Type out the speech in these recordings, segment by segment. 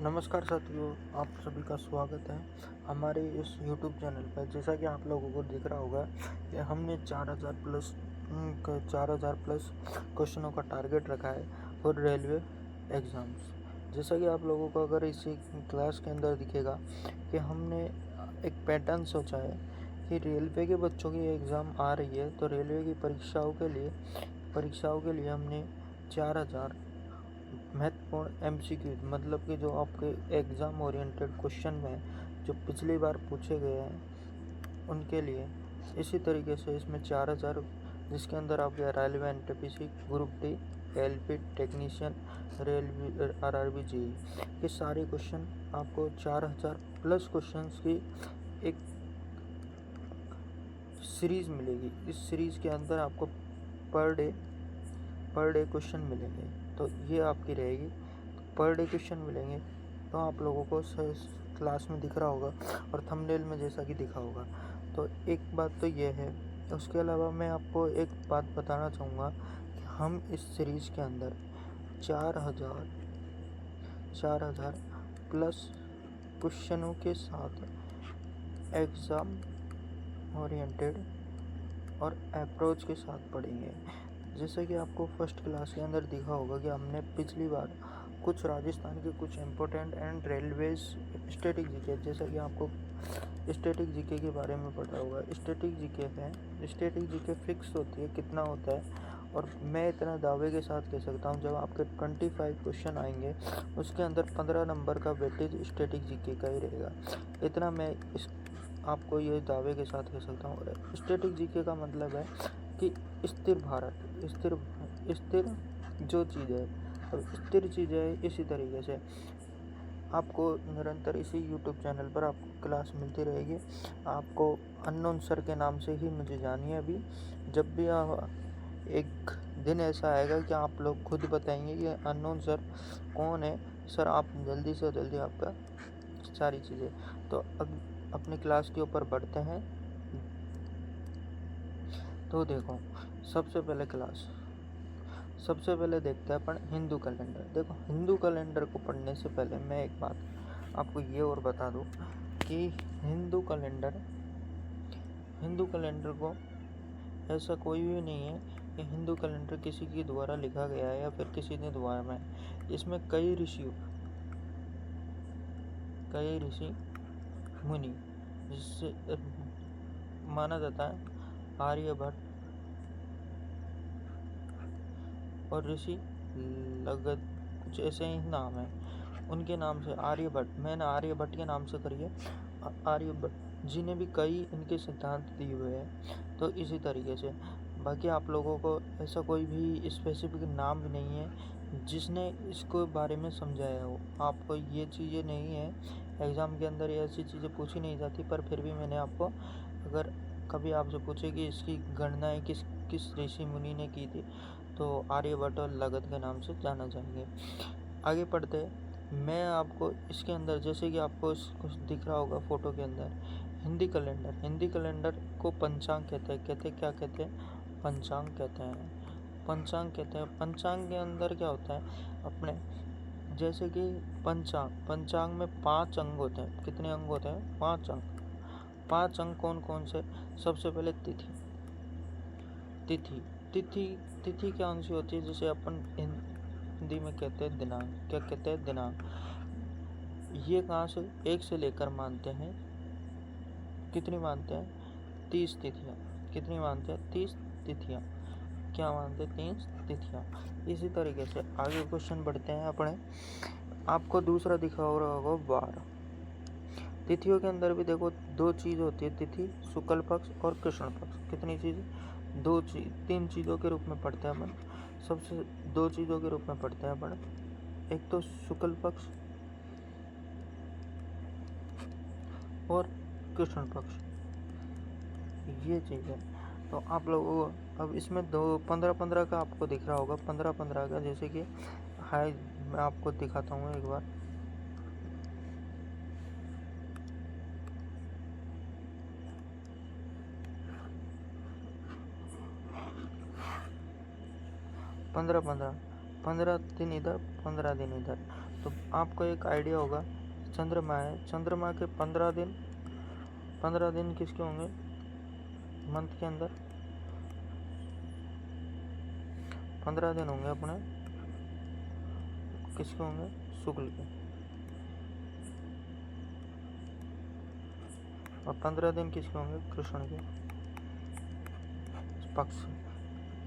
नमस्कार साथियों, आप सभी का स्वागत है हमारे इस YouTube चैनल पर। जैसा कि आप लोगों को दिख रहा होगा कि हमने 4000 प्लस क्वेश्चनों का टारगेट रखा है फॉर रेलवे एग्ज़ाम्स। जैसा कि आप लोगों को अगर इसी क्लास के अंदर दिखेगा कि हमने एक पैटर्न सोचा है कि रेलवे के बच्चों की एग्ज़ाम आ रही है, तो रेलवे की परीक्षाओं के लिए हमने 4000 महत्वपूर्ण एमसीक्यू, मतलब कि जो आपके एग्ज़ाम ओरिएंटेड क्वेश्चन में जो पिछली बार पूछे गए हैं उनके लिए इसी तरीके से इसमें 4000, जिसके अंदर आपके railway NTPC, group D, LP technician, railway RRB JE, ये सारे क्वेश्चन आपको 4000 प्लस क्वेश्चंस की एक सीरीज़ मिलेगी। इस सीरीज़ के अंदर आपको पर डे क्वेश्चन मिलेंगे, तो ये आपकी रहेगी। पर डे क्वेश्चन मिलेंगे तो आप लोगों को क्लास में दिख रहा होगा और थंबनेल में जैसा कि दिखा होगा। तो एक बात तो ये है। उसके अलावा मैं आपको एक बात बताना चाहूँगा कि हम इस सीरीज़ के अंदर 4000 प्लस क्वेश्चनों के साथ एग्ज़ाम ओरिएंटेड और अप्रोच के साथ पढ़ेंगे। जैसे कि आपको फर्स्ट क्लास के अंदर दिखा होगा कि हमने पिछली बार कुछ राजस्थान के कुछ important and railways static GK, जैसा कि आपको स्टैटिक जीके के बारे में पता होगा। स्टैटिक जीके फिक्स होती है, कितना होता है, और मैं इतना दावे के साथ कह सकता हूँ जब आपके 25 क्वेश्चन आएंगे उसके अंदर 15 नंबर का वेटेज स्टैटिक जीके का ही रहेगा। इतना मैं आपको ये दावे के साथ कह सकता हूँ। स्टैटिक जीके का मतलब है कि स्थिर भारत, स्थिर जो चीज़ है, और स्थिर चीज़ है। इसी तरीके से आपको निरंतर इसी YouTube चैनल पर आपको क्लास मिलती रहेगी। आपको अननोन सर के नाम से ही मुझे जानिए। अभी जब भी एक दिन ऐसा आएगा कि आप लोग खुद बताएंगे कि अननोन सर कौन है, सर आप जल्दी से जल्दी आपका सारी चीज़ें। तो अब अपनी क्लास के ऊपर बढ़ते हैं। तो देखो, सबसे पहले देखते हैं अपन हिंदू कैलेंडर। देखो, हिंदू कैलेंडर को पढ़ने से पहले मैं एक बात आपको ये और बता दूं कि हिंदू कैलेंडर को ऐसा कोई भी नहीं है कि हिंदू कैलेंडर किसी के द्वारा लिखा गया है या फिर किसी ने द्वारा में। इसमें कई ऋषि मुनि, जिससे माना जाता है आर्यभट्ट और ऋषि लगत, कुछ ऐसे ही नाम है उनके नाम से। आर्यभट्ट, मैंने आर्यभट्ट के नाम से करिए। आर्यभट्ट जी ने भी कई इनके सिद्धांत दिए हुए हैं। तो इसी तरीके से बाकी आप लोगों को ऐसा कोई भी स्पेसिफिक नाम भी नहीं है जिसने इसको बारे में समझाया हो। आपको ये चीज़ें नहीं है, एग्ज़ाम के अंदर ऐसी चीज़ें पूछी नहीं जाती, पर फिर भी मैंने आपको, अगर कभी आपसे पूछे कि इसकी गणनाएँ किस ऋषि मुनि ने की थी, तो आर्यभट्ट और लगत के नाम से जाना जाएंगे। आगे पढ़ते हैं। मैं आपको इसके अंदर, जैसे कि आपको कुछ दिख रहा होगा फोटो के अंदर, हिंदी कैलेंडर को पंचांग क्या कहते हैं? पंचांग के अंदर क्या होता है अपने, जैसे कि पंचांग में 5 अंग होते हैं। कितने अंग होते हैं? 5 अंग। 5 अंग कौन कौन से? सबसे पहले तिथि तिथि तिथि क्या सी होती है, जैसे अपन हिंदी में कहते हैं दिनांक। क्या कहते हैं? दिनांक। ये कहाँ से, 1 से लेकर मानते हैं, कितनी मानते हैं? 30 तिथियाँ। कितनी मानते हैं? 30 तिथियाँ। क्या मानते हैं? 30 तिथियाँ। इसी तरीके से आगे क्वेश्चन बढ़ते हैं अपने। आपको दूसरा दिखा हो रहा होगा वार। तिथियों के अंदर भी देखो 2 चीज़ होती है, तिथि, शुक्ल पक्ष और कृष्ण पक्ष। कितनी चीज़? 3 चीज़ों के रूप में पढ़ते हैं अपन। सबसे 2 चीज़ों के रूप में पढ़ते हैं अपन। एक तो शुक्ल पक्ष और कृष्ण पक्ष, ये चीज़ है। तो आप लोगों को अब इसमें 15-15 का आपको दिख रहा होगा, 15-15 का। जैसे कि हाय, मैं आपको दिखाता हूँ एक बार। पंद्रह 15 दिन इधर, 15 दिन इधर। तो आपको एक आइडिया होगा, चंद्रमा है, चंद्रमा के 15 दिन किसके होंगे मंथ के अंदर? 15 दिन होंगे अपने किसके होंगे? शुक्ल के। और 15 दिन किसके होंगे? कृष्ण के पक्ष।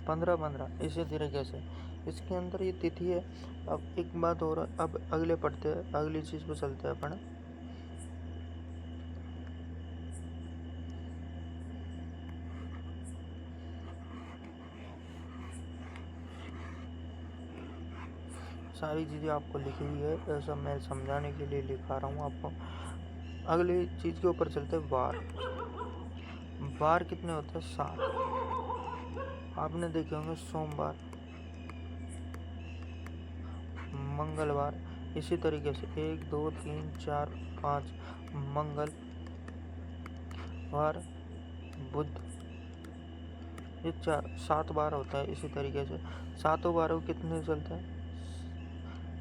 15 इसी तरीके से इसके अंदर ये तिथि है। अब एक बात और, अब अगले पढ़ते हैं, अगली चीज पे चलते हैं अपन। सारी चीजें आपको लिखी हुई है, ऐसा मैं समझाने के लिए लिखा रहा हूँ आपको। अगली चीज के ऊपर चलते हैं, वार। वार कितने होते हैं? 7। आपने देखे होंगे सोमवार, मंगलवार, इसी तरीके से 1 2 3 4 5 मंगल वार, बुध, ये 7 बार होता है। इसी तरीके से 7 बारों कितने चलते हैं?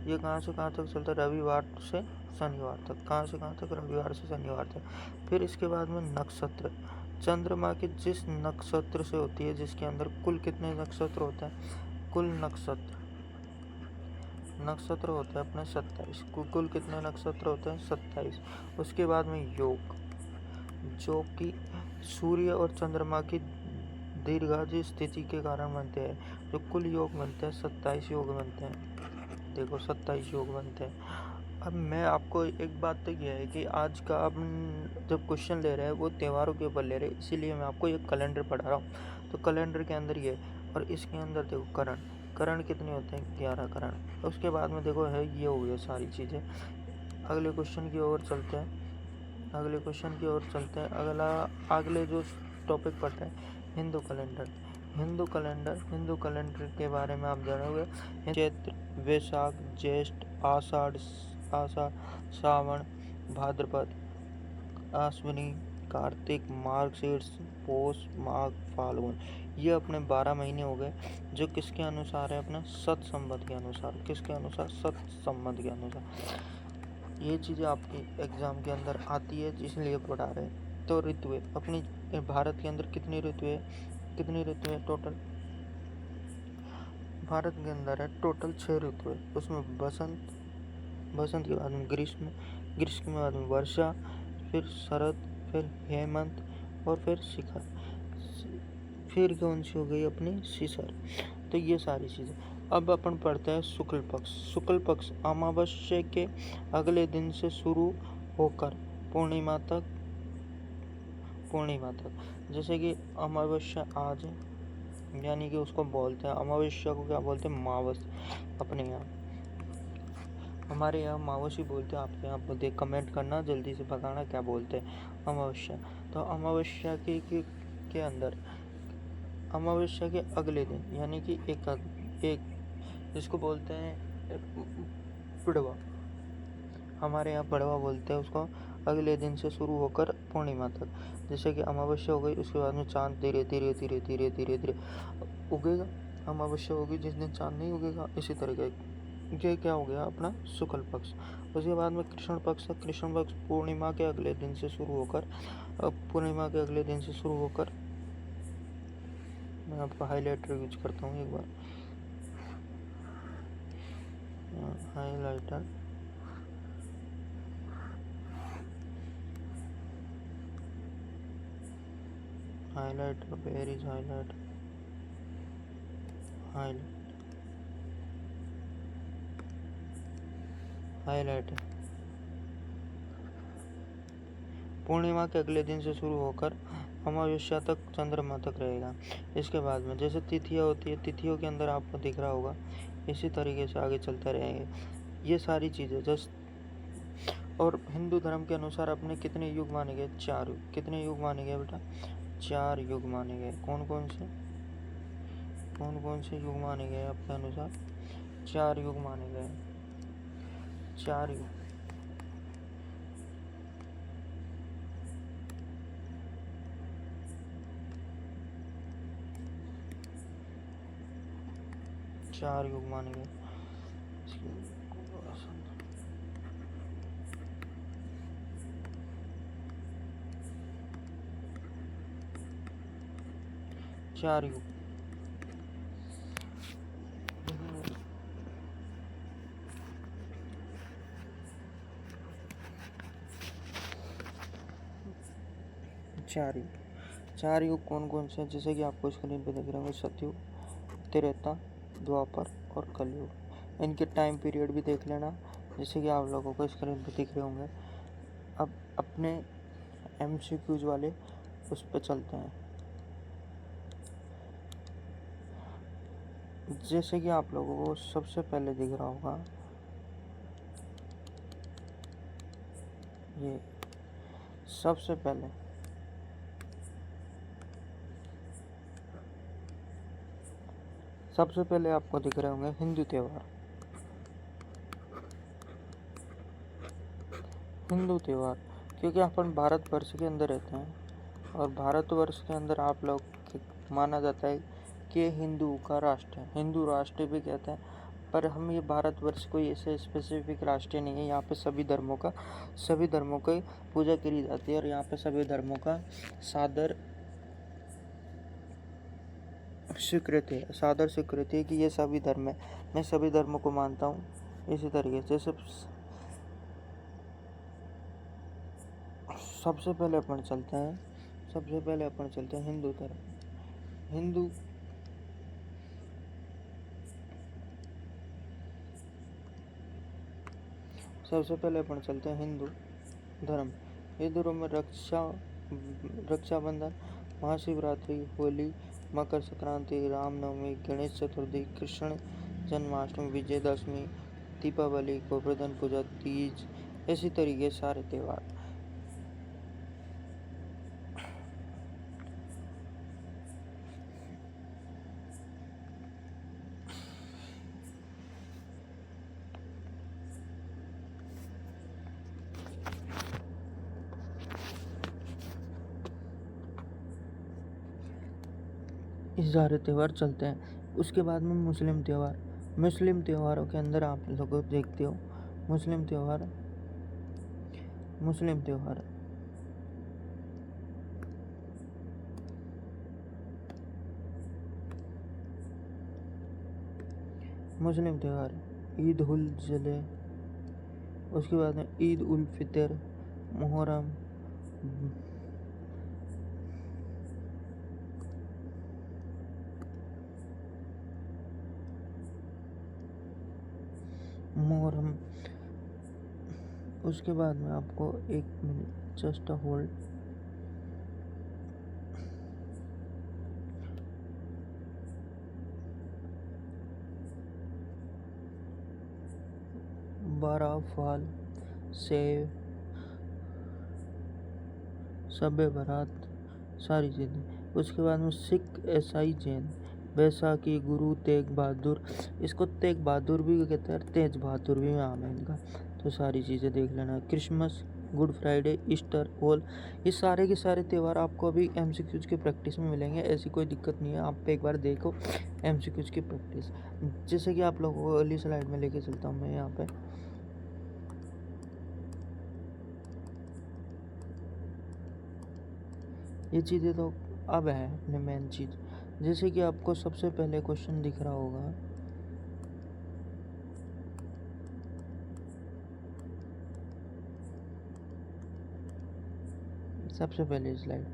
ये कहाँ से कहाँ तक चलता है? रविवार से शनिवार तक। कहाँ से कहाँ तक? रविवार से शनिवार तक। फिर इसके बाद में नक्षत्र, चंद्रमा के जिस नक्षत्र से होती है, जिसके अंदर कुल कितने नक्षत्र होते हैं? कुल नक्षत्र होते हैं अपने 27। कुल कितने नक्षत्र होते हैं? 27। उसके बाद में योग, जो कि सूर्य और चंद्रमा की दीर्घायु स्थिति के कारण बनते हैं। जो कुल योग बनते हैं 27 योग बनते हैं। देखो 27 योग बनते हैं। अब मैं आपको एक बात तो यह है कि आज का अपन जब क्वेश्चन ले रहे हैं वो त्योहारों के ऊपर ले रहे हैं, इसीलिए मैं आपको एक कैलेंडर पढ़ा रहा हूँ। तो कैलेंडर के अंदर ये, और इसके अंदर देखो करण कितने होते हैं? 11 करण। उसके बाद में देखो है ये हो गया सारी चीज़ें। अगले क्वेश्चन की ओर चलते हैं। अगले जो टॉपिक पढ़ते हैं, हिंदू कैलेंडर। हिंदू कैलेंडर के बारे में आप जानोगे। चैत्र, वैशाख, ज्येष्ठ, आषाढ़, सावन, भाद्रपद, अश्विनी, कार्तिक, मार्गशीर्ष, पौष, माघ, फाल्गुन, ये अपने 12 महीने हो गए, जो किसके अनुसार है? अपने सत संवत के अनुसार। किसके अनुसार? सत संवत के अनुसार। ये चीज़ें आपके एग्जाम के अंदर आती है, इसलिए पढ़ा रहे हैं। तो ऋतुएं, अपनी भारत के अंदर कितनी ऋतु है टोटल? भारत के अंदर है टोटल 6 ऋतु है। उसमें बसंत के बाद में ग्रीष्म के बाद में वर्षा, फिर शरद, फिर हेमंत, और फिर शिखर, फिर कौन सी हो गई अपनी? शिशिर। तो ये सारी चीज़ें। अब अपन पढ़ते हैं शुक्ल पक्ष अमावस्या के अगले दिन से शुरू होकर पूर्णिमा तक। जैसे कि अमावस्या आज है, यानी कि उसको बोलते हैं अमावस्या को क्या बोलते हैं? मावस। अपने यहाँ, हमारे यहाँ मावस ही बोलते हैं। आपके यहाँ बोलते हैं? कमेंट करना, जल्दी से बताना क्या बोलते हैं अमावस्या। तो अमावस्या के अंदर अमावस्या के अगले दिन, यानी कि एक जिसको बोलते हैं पड़वा, हमारे यहाँ पड़वा बोलते हैं उसको, अगले दिन से शुरू होकर पूर्णिमा तक। जैसे कि अमावस्या हो गई, उसके बाद में चांद धीरे धीरे उगेगा। अमावस्या होगी जिस दिन चांद नहीं उगेगा, इसी तरीके ये क्या हो गया अपना शुक्ल पक्ष। उसके बाद में कृष्ण पक्ष पूर्णिमा के अगले दिन से शुरू होकर मैं आपका हाइलाइटर यूज करता हूँ एक बार। Highlighter, where is highlighter. पूर्णिमा के अगले दिन से शुरू होकर अमावस्या तक चंद्रमा तक रहेगा। इसके बाद में जैसे तिथियाँ होती है, तिथियों के अंदर आपको दिख रहा होगा, इसी तरीके से आगे चलते रहेंगे ये सारी चीज़ें। और हिंदू धर्म के अनुसार अपने कितने युग माने गए? 4 युग। कितने युग माने गए बेटा? 4 युग माने गए। कौन कौन से युग माने गए आपके अनुसार? 4 युग माने गए। 4 युग। माने गए। 4 युग। 4 युग कौन कौन से हैं, जैसे कि आपको स्क्रीन पे दिख रहे होंगे, सतयुग, त्रेता, द्वापर और कलयुग। इनके टाइम पीरियड भी देख लेना, जैसे कि आप लोगों को स्क्रीन पे दिख रहे होंगे। अब अपने MCQs वाले उस पर चलते हैं। जैसे कि आप लोगों को सबसे पहले दिख रहा होगा ये, सबसे पहले आपको दिख रहे होंगे हिंदू त्योहार। क्योंकि अपन भारतवर्ष के अंदर रहते हैं और भारतवर्ष के अंदर आप लोग माना जाता है कि हिंदू का राष्ट्र है, हिंदू राष्ट्र भी कहते हैं। पर हम ये भारतवर्ष कोई ऐसे स्पेसिफिक राष्ट्र नहीं है। यहाँ पे सभी धर्मों की पूजा करी जाती है और यहाँ पे सभी धर्मों का सादर स्वीकृति है कि ये सभी धर्म है। मैं सभी धर्मों को मानता हूँ। इसी तरीके से सबसे पहले अपन चलते हैं हिंदू धर्म। सबसे पहले अपन चलते हैं हिंदू धर्म। हिंदू धर्म में रक्षाबंधन, महाशिवरात्रि, होली, मकर संक्रांति, रामनवमी, गणेश चतुर्थी, कृष्ण जन्माष्टमी, विजयदशमी, दीपावली, गोवर्धन पूजा, तीज, इसी तरीके सारे त्योहार। इस सारे त्यौहार चलते हैं। उसके बाद में मुस्लिम त्योहारों के अंदर आप लोग देखते हो मुस्लिम त्योहार ईद उल जुहा, उसके बाद में ईद उल फितर, मुहर्रम, उसके बाद में आपको 1 मिनट जस्ट होल्ड। बारह, फल, सेब, शब-ए बारात, सारी चीज़ें। उसके बाद में सिख, ईसाई, जैन, बैसाखी, गुरु तेग बहादुर, इसको तेग बहादुर भी कहते हैं, तेज बहादुर भी नाम है इनका। तो सारी चीज़ें देख लेना। Christmas, Good Friday, Easter, whole, ये सारे के सारे त्यौहार आपको अभी MCQs की प्रैक्टिस में मिलेंगे। ऐसी कोई दिक्कत नहीं है, आप पे एक बार देखो MCQs की प्रैक्टिस। जैसे कि आप लोगों को अगली स्लाइड में लेके चलता हूँ मैं यहाँ पे। ये चीज़ें तो अब है अपने मेन चीज़। जैसे कि आपको सबसे पहले क्वेश्चन दिख रहा होगा, सबसे पहले स्लाइड,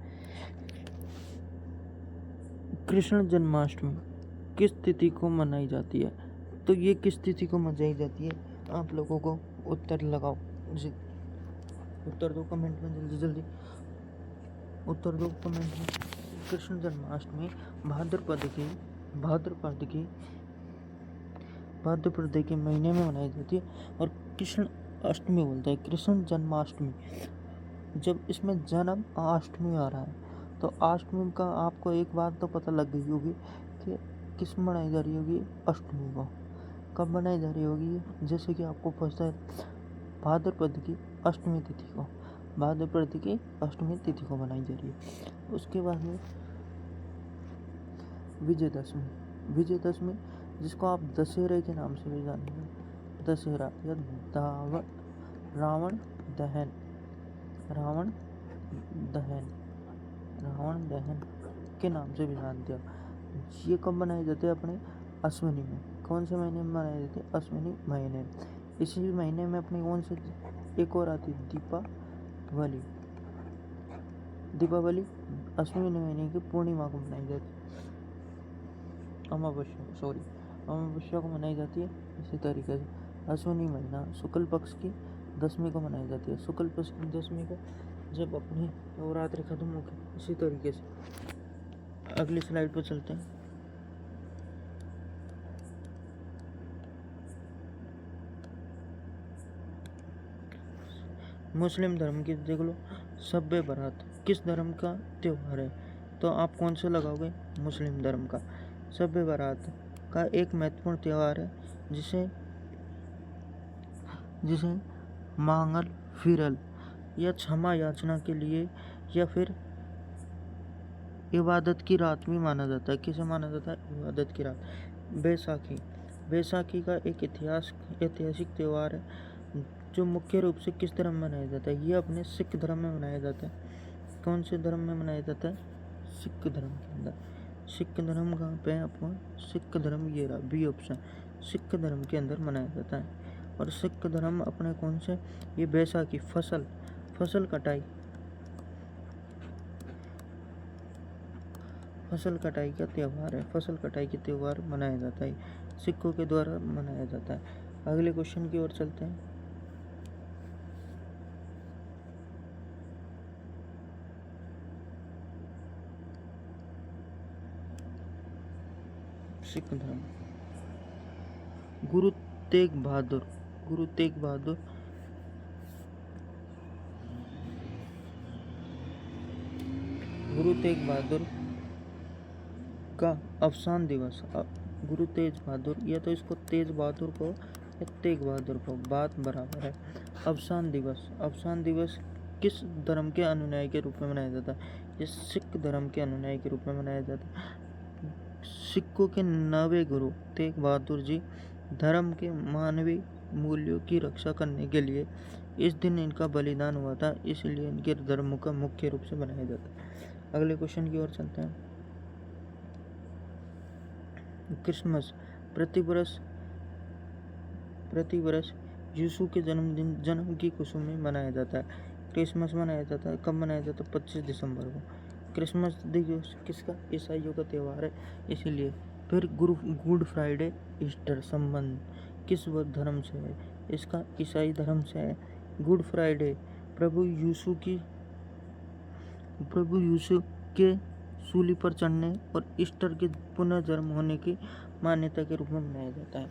कृष्ण जन्माष्टमी किस तिथि को मनाई जाती है? तो ये किस तिथि को मनाई जाती है, आप लोगों को उत्तर लगाओ। उत्तर दो कमेंट में, जल्दी उत्तर दो कमेंट में। कृष्ण जन्माष्टमी भाद्रपद के महीने में मनाई जाती है और कृष्ण अष्टमी बोलते हैं। कृष्ण जन्माष्टमी, जब इसमें जन्म अष्टमी आ रहा है तो अष्टमी का आपको एक बात तो पता लग गई होगी कि किस मनाई जा रही होगी, अष्टमी को। कब मनाई जा रही होगी, जैसे कि आपको पता है भाद्रपद की अष्टमी तिथि को मनाई जा रही है। उसके बाद में विजयदशमी, जिसको आप दशहरे के नाम से भी जानते हैं, दशहरा या रावण दहन के नाम से भी जानते हो। ये कब मनाई जाती है? अपने अश्विनी में। कौन से महीने में मनाई जाती है? अश्विनी महीने। इसी महीने में अपनी कौन सी एक और आती है? दीपावली। दीपावली अश्विनी महीने की पूर्णिमा को मनाई जाती है। अमावस्या को मनाई जाती है इसी तरीके से। अश्विनी महीना शुक्ल पक्ष की 10वीं को मनाई जाती है। शुक्ल पक्ष की 10वीं को जब अपनी नवरात्रि खत्म हो गई। इसी तरीके से अगली स्लाइड पर चलते हैं। मुस्लिम धर्म की देख लो। शब-ए बारात किस धर्म का त्यौहार है? तो आप कौन सा लगाओगे? मुस्लिम धर्म का। शब-ए बारात का एक महत्वपूर्ण त्यौहार है जिसे मांगल फिरल या क्षमा याचना के लिए या फिर इबादत की रात भी माना जाता है। किसे माना जाता है? इबादत की रात। बैसाखी का एक ऐतिहासिक त्यौहार है जो मुख्य रूप से किस धर्म में मनाया जाता है? ये अपने सिख धर्म में मनाया जाता है। कौन से धर्म में मनाया जाता है? सिख धर्म के अंदर। सिख धर्म कहाँ पे है? आपको सिख धर्म ये रहा बी ऑप्शन। सिख धर्म के अंदर मनाया जाता है। और सिख धर्म अपने कौन से? ये बैसाखी फसल कटाई का त्यौहार है। फसल कटाई के त्यौहार मनाया जाता है, सिखों के द्वारा मनाया जाता है। अगले क्वेश्चन की ओर चलते हैं। सिख धर्म। गुरु तेग बहादुर का अवसान दिवस। गुरु तेज बहादुर, या तो इसको तेज बहादुर को या तेग बहादुर को, बात बराबर है। अवसान दिवस किस धर्म के अनुयायी के रूप में मनाया जाता है? ये सिख धर्म के अनुयायी के रूप में मनाया जाता है। सिखों के 9वें गुरु तेग बहादुर जी धर्म के मानवीय मूल्यों की रक्षा करने के लिए इस दिन इनका बलिदान हुआ था, इसलिए इनके धर्म का मुख्य रूप से मनाया जाता है। अगले क्वेश्चन की ओर चलते हैं। क्रिसमस प्रति वर्ष यीशु के जन्म की खुशी में मनाया जाता है। क्रिसमस मनाया जाता है कब? मनाया जाता है 25 दिसंबर को। क्रिसमस दिवस किसका? ईसाइयों का त्यौहार है, इसीलिए। फिर गुड फ्राइडे ईस्टर संबंध किस धर्म से है? इसका ईसाई धर्म से है। गुड फ्राइडे प्रभु यीशु के सूली पर चढ़ने और ईस्टर के पुनर्जन्म होने की मान्यता के रूप में मनाया जाता है।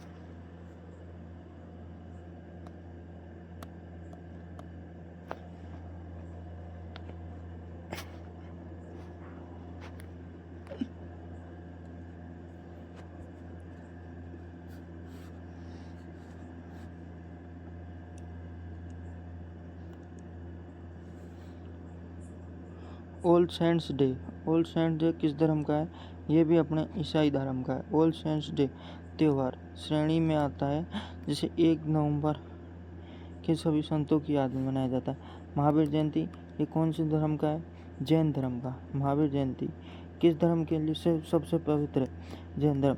ऑल सेंट्स डे किस धर्म का है? ये भी अपने ईसाई धर्म का है। ऑल सेंट्स डे त्यौहार श्रेणी में आता है जिसे 1 नवंबर के सभी संतों की याद में मनाया जाता है। महावीर जयंती ये कौन से धर्म का है? जैन धर्म का। महावीर जयंती किस धर्म के लिए सबसे पवित्र है? जैन धर्म।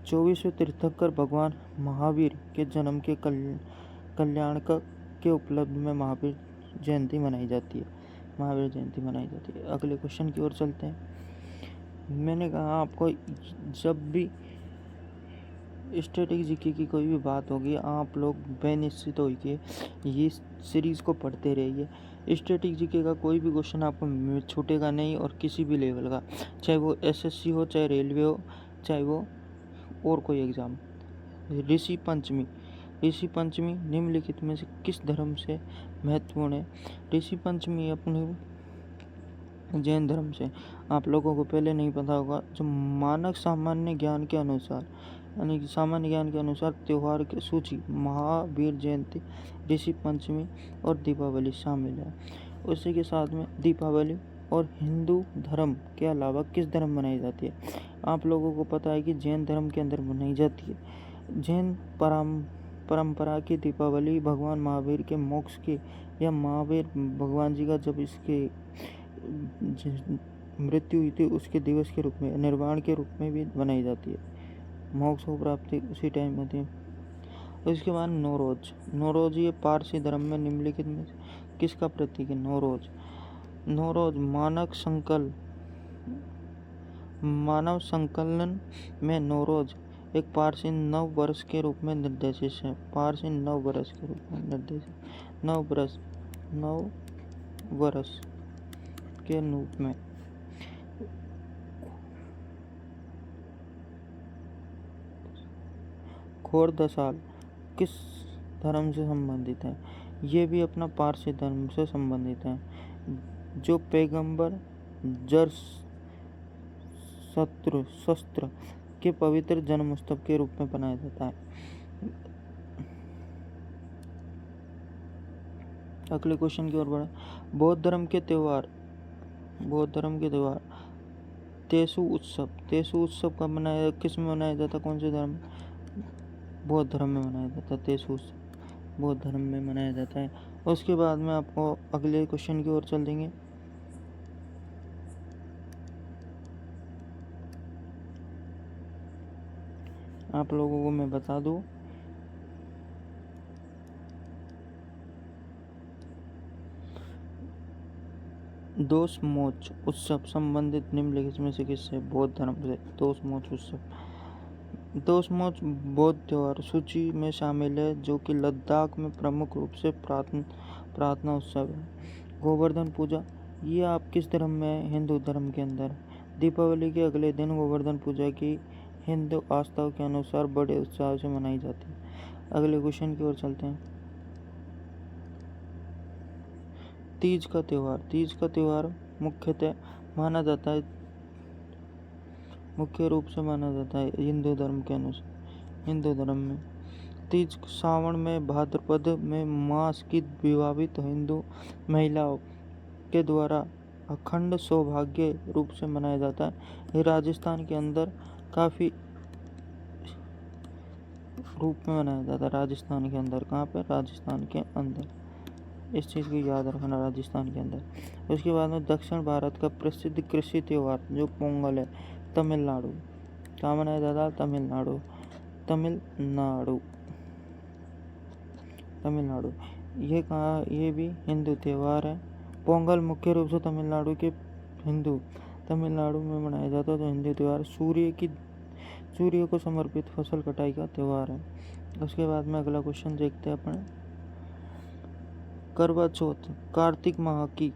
24वें तीर्थंकर भगवान महावीर के जन्म के कल्याण के उपलब्ध में महावीर जयंती मनाई जाती है। अगले क्वेश्चन की ओर चलते हैं। मैंने कहा आपको जब भी स्टैटिक जीके की कोई भी बात होगी, आप लोग बेनिश्चित होइए, ये सीरीज़ को पढ़ते रहिए। स्टैटिक जीके का कोई भी क्वेश्चन आपको छूटेगा नहीं, और किसी भी लेवल का, चाहे वो एसएससी हो, चाहे रेलवे हो, चाहे वो और कोई एग्ज़ाम। ऋषि पंचमी निम्नलिखित में से किस धर्म से महत्वपूर्ण है? ऋषि पंचमी अपने जैन धर्म से। आप लोगों को पहले नहीं पता होगा, जो मानक सामान्य ज्ञान के अनुसार त्यौहार की सूची महावीर जयंती, ऋषि पंचमी और दीपावली शामिल है। उसी के साथ में दीपावली और हिंदू धर्म के अलावा किस धर्म मनाई जाती है? आप लोगों को पता है कि जैन धर्म के अंदर मनाई जाती है। जैन परंपरा की दीपावली भगवान महावीर के मोक्ष की, या महावीर भगवान जी का जब इसके मृत्यु हुई थी उसके दिवस के रूप में, निर्वाण के रूप में भी मनाई जाती है। मोक्ष को प्राप्ति उसी टाइम होती है। उसके बाद नौरोज। नौरोज ये पारसी धर्म में निम्नलिखित में किसका प्रतीक है? नौरोज। नौरोज मानव संकलन में नौरोज एक पारसी नव वर्ष के रूप में निर्देशित है। पारसी नव वर्ष के रूप में निर्देशित, नव वर्ष के रूप में। खोरदसाल किस धर्म से संबंधित है? ये भी अपना पारसी धर्म से संबंधित है, जो पैगंबर शस्त्र के पवित्र जन्मोत्सव के रूप में मनाया जाता है। अगले क्वेश्चन की ओर बढ़े। बौद्ध धर्म के त्योहार तेसु उत्सव कब मनाया, किस में मनाया जाता, कौन से धर्म? बौद्ध धर्म में मनाया जाता है। तेसु उत्सव बौद्ध धर्म में मनाया जाता है। उसके बाद में आपको अगले क्वेश्चन की ओर चल देंगे। आप लोगों को मैं बता दूं, दोष मोच उत्सव संबंधित निम्नलिखित में से किससे? बौद्ध धर्म से। दोष मोच बौद्ध त्योहार सूची में शामिल है, जो कि लद्दाख में प्रमुख रूप से प्रार्थना उत्सव है। गोवर्धन पूजा, ये आप किस धर्म में है? हिंदू धर्म के अंदर। दीपावली के अगले दिन गोवर्धन पूजा की हिंदू आस्थाओं के अनुसार बड़े उत्साह से मनाई जाती है। अगले क्वेश्चन की ओर चलते हैं। तीज का त्योहार मुख्य रूप से माना जाता है हिंदू धर्म के अनुसार। हिंदू धर्म में तीज सावन में भाद्रपद में मास की विवाहित हिंदू महिलाओं के द्वारा अखंड सौभाग्य रूप से मनाया जाता है। ये राजस्थान के अंदर काफ़ी रूप में मनाया जाता है। राजस्थान के अंदर, कहाँ पे? राजस्थान के अंदर। इस चीज़ की याद रखना, राजस्थान के अंदर। उसके बाद में दक्षिण भारत का प्रसिद्ध कृषि त्योहार जो पोंगल है, तमिलनाडु। कहाँ मनाया जाता है? तमिलनाडु। ये भी हिंदू त्योहार है। पोंगल मुख्य रूप से तमिलनाडु में मनाया जाता है। तो हिंदू त्योहार सूर्य को समर्पित फसल कटाई का त्योहार है। उसके बाद में अगला क्वेश्चन देखते हैं अपन। करवा चौथ कार्तिक माह की,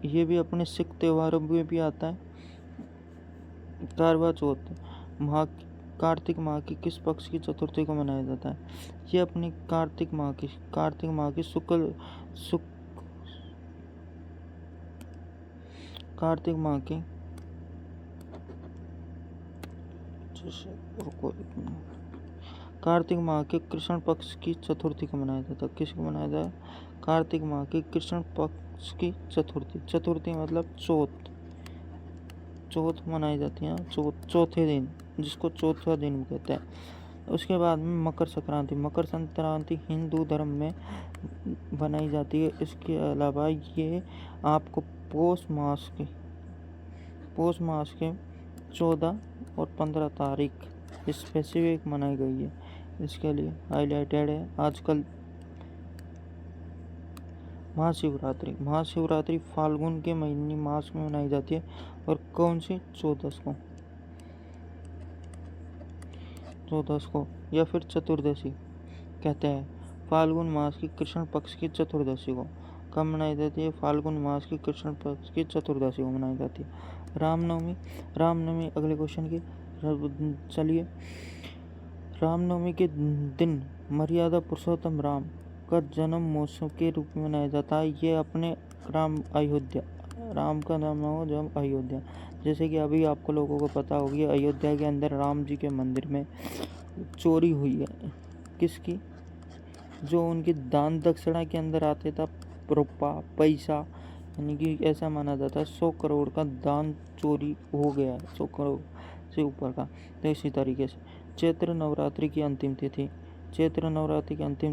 ये भी अपने सिख त्योहारों में भी आता है। करवा चौथ कार्तिक माह की किस पक्ष की चतुर्थी को मनाया जाता है? ये अपनी कार्तिक माह की कार्तिक माह के कृष्ण पक्ष की चतुर्थी को मनाया जाता है। किसको मनाया जाता है? कार्तिक माह की कृष्ण पक्ष की चतुर्थी मतलब चौथ मनाई जाती है। चौथे दिन, जिसको चौथा दिन कहते हैं। उसके बाद में मकर संक्रांति हिंदू धर्म में बनाई जाती है। इसके अलावा ये आपको पौष मास के 14 और 15 तारीख स्पेसिफिक मनाई गई है। इसके लिए हाईलाइटेड है। आजकल महाशिवरात्रि फाल्गुन के महीने मास में मनाई जाती है। और कौन सी? 14 को या फिर चतुर्दशी कहते हैं। फाल्गुन मास की कृष्ण पक्ष की चतुर्दशी को कब मनाई जाती है? फाल्गुन मास की कृष्ण पक्ष की चतुर्दशी को मनाई जाती है। रामनवमी अगले क्वेश्चन की चलिए। रामनवमी के दिन मर्यादा पुरुषोत्तम राम का जन्म महोत्सव के रूप में मनाया जाता है। ये अपने राम का नाम हो जब अयोध्या, जैसे कि अभी आपको लोगों को पता होगी, अयोध्या के अंदर राम जी के मंदिर में चोरी हुई है। किसकी? जो उनकी दान दक्षिणा के अंदर आते था रुपया पैसा, यानी कि ऐसा माना जाता है 100 करोड़ का दान चोरी हो गया है, 100 करोड़ से ऊपर का। तो इसी तरीके से चैत्र नवरात्रि की अंतिम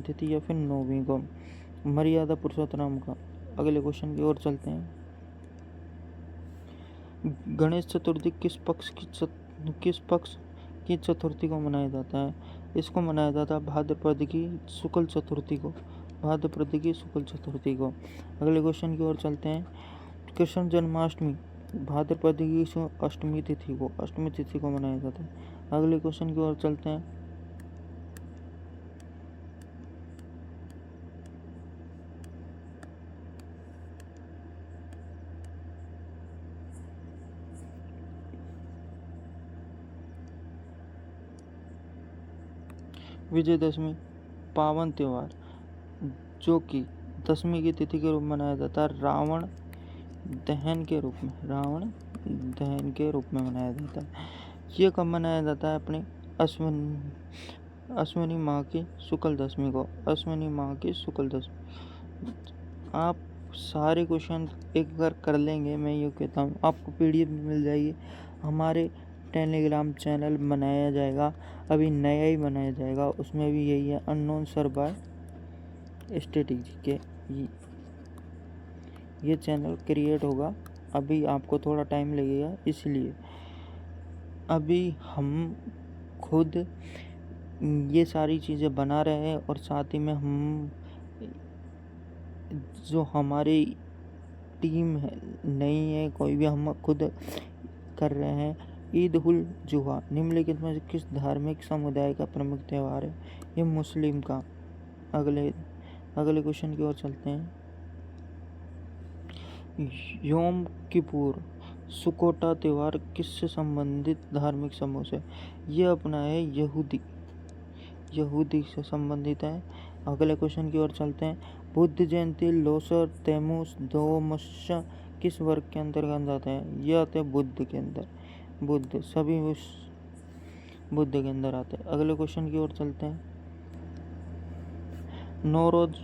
तिथि या फिर 9वीं को मर्यादा पुरुषोत्तम का। अगले क्वेश्चन की ओर चलते हैं। गणेश चतुर्थी किस पक्ष की चतुर्थी को मनाया जाता है? इसको मनाया जाता है भाद्रपद की शुक्ल चतुर्थी को। अगले क्वेश्चन की ओर चलते हैं। कृष्ण जन्माष्टमी भाद्रपद की अष्टमी तिथि को मनाया जाता है। अगले क्वेश्चन की ओर चलते हैं। विजयदशमी पावन त्योहार जो कि दशमी की तिथि के रूप में मनाया जाता है, रावण दहन के रूप में मनाया जाता है। ये कब मनाया जाता है? अपनी अश्विनी माह की शुक्ल दशमी को। आप सारे क्वेश्चन एक बार कर लेंगे, मैं ये कहता हूँ। आपको पीडीएफ मिल जाएगी। हमारे टेलीग्राम चैनल बनाया जाएगा, अभी नया ही बनाया जाएगा, उसमें भी यही है, unknown sir by static GK. ये चैनल क्रिएट होगा, अभी आपको थोड़ा टाइम लगेगा, इसलिए अभी हम खुद ये सारी चीज़ें बना रहे हैं और साथ ही में हम जो हमारी टीम है नहीं है कोई भी, हम खुद कर रहे हैं। ईद उल जुहा निम्नलिखित में से किस धार्मिक समुदाय का प्रमुख त्यौहार है? ये मुस्लिम का। अगले क्वेश्चन की ओर चलते हैं। योम किपुर सुकोटा त्यौहार किससे संबंधित धार्मिक समूह से? ये अपना है यहूदी से संबंधित है। अगले क्वेश्चन की ओर चलते हैं। बुद्ध जयंती, लोसर, तैमूस, दोमश्य किस वर्ग के अंतर्गत आते हैं? ये आते हैं बुद्ध के अंदर। सभी उस बुद्ध के अंदर आते हैं। अगले क्वेश्चन की ओर चलते हैं। नौरोज,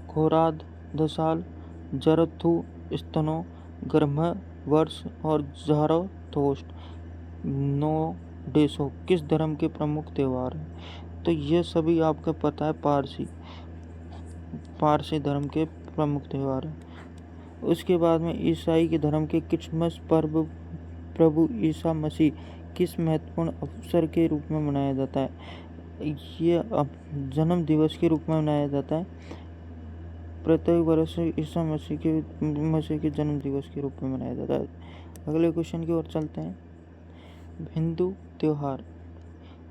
खोराद, दसाल, जरथुस्तनो, ग्रह्मवर्ष और ज़ारथोस्ट 9 देशों किस धर्म के प्रमुख त्यौहार हैं? तो ये सभी आपको पता है, पारसी धर्म के प्रमुख त्यौहार हैं। उसके बाद में ईसाई के धर्म के क्रिसमस पर्व प्रभु ईसा मसीह किस महत्वपूर्ण अवसर के रूप में मनाया जाता है? ये जन्म दिवस के रूप में मनाया जाता है। प्रत्येक वर्ष ईसा मसीह के जन्म दिवस के रूप में मनाया जाता है। अगले क्वेश्चन की ओर चलते हैं। हिंदू त्यौहार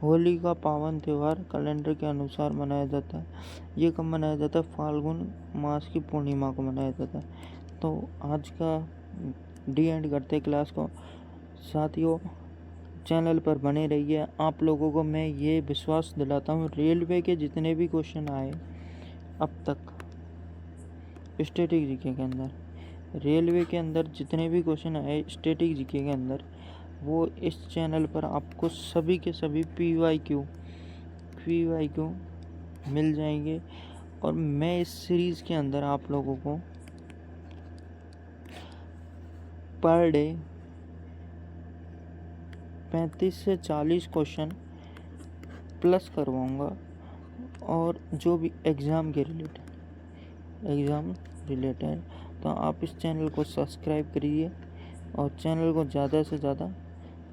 होली का पावन त्यौहार कैलेंडर के अनुसार मनाया जाता है। ये कब मनाया जाता है? फाल्गुन मास की पूर्णिमा को मनाया जाता है। तो आज का एंड करते हैं क्लास को। साथियों, चैनल पर बने रहिए। आप लोगों को मैं ये विश्वास दिलाता हूँ, रेलवे के जितने भी क्वेश्चन आए अब तक स्टैटिक जीके के अंदर, रेलवे के अंदर जितने भी क्वेश्चन आए स्टैटिक जीके के अंदर, वो इस चैनल पर आपको सभी के सभी PYQ मिल जाएंगे। और मैं इस सीरीज़ के अंदर आप लोगों को पर डे 35 से 40 क्वेश्चन प्लस करवाऊँगा, और जो भी एग्ज़ाम रिलेटेड। तो आप इस चैनल को सब्सक्राइब करिए और चैनल को ज़्यादा से ज़्यादा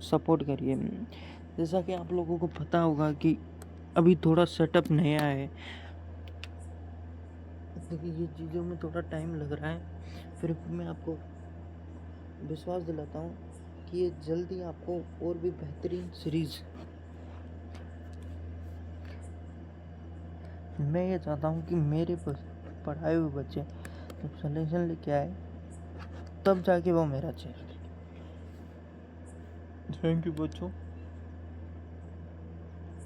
सपोर्ट करिए। जैसा कि आप लोगों को पता होगा कि अभी थोड़ा सेटअप नया है, क्योंकि ये चीज़ों में थोड़ा टाइम लग रहा है, फिर मैं आपको विश्वास दिलाता हूँ कि ये जल्दी आपको और भी बेहतरीन सीरीज़, मैं ये चाहता हूँ कि मेरे पढ़ाए हुए बच्चे जब सलेक्शन लेके आए तब जाके वो मेरा चेहरा। थैंक यू बच्चों,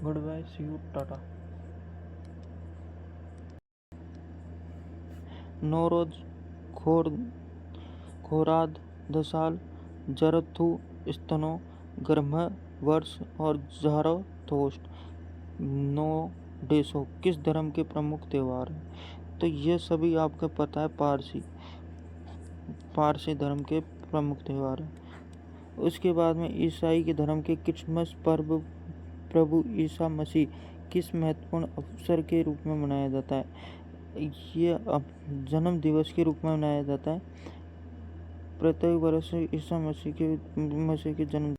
good bye, see you, tata. Nauroz, Khordad, दसाल, जरथुस्तनो, ग्रह्मवर्ष और ज़ारथोस्ट 9 देशों किस धर्म के प्रमुख त्यौहार हैं? तो ये सभी आपको पता है, पारसी धर्म के प्रमुख त्यौहार हैं। उसके बाद में ईसाई के धर्म के क्रिसमस पर्व प्रभु ईसा मसीह किस महत्वपूर्ण अवसर के रूप में मनाया जाता है? ये जन्म दिवस के रूप में मनाया जाता है। प्रत्येक वर्ष ईसा मसीह के जन्म